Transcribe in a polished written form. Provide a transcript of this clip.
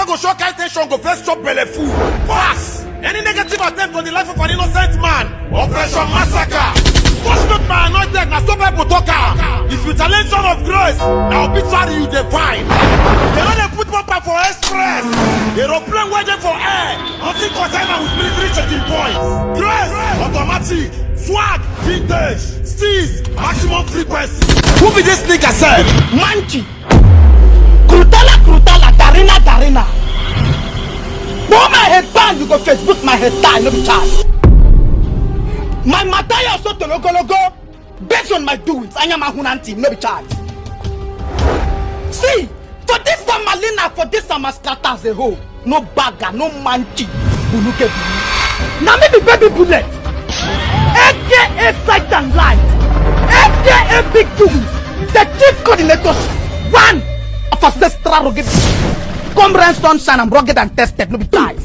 wey go show kind tension go first chop belle full. Fast! Any negative attempt on the life of an innocent man, Operation Massacre. First not by anointed, na so people talk am. If you challenge son of grace, na obituary you dey find. They no dey put bumper for express. Aeroplane waiting for air. Nothing concern am with military checking points. Grace, automatic, swag, vintage, steez, maximum frequency. Who be this nigga sef? Manchi. Krutala, Darina. Blow my head bang, you go Facebook my head die, no be charge. My matter also to logo, based on my doings, I am a hunanti, no be charge. See, for this time Malina, for this time Mascata as a whole, no bagger, no manchi, Buluke. Now maybe baby bullet, aka sight and light, aka big doings, the chief coordinator, one of ancestral rugged. Come rain, sunshine, and rugged and tested, no be ties.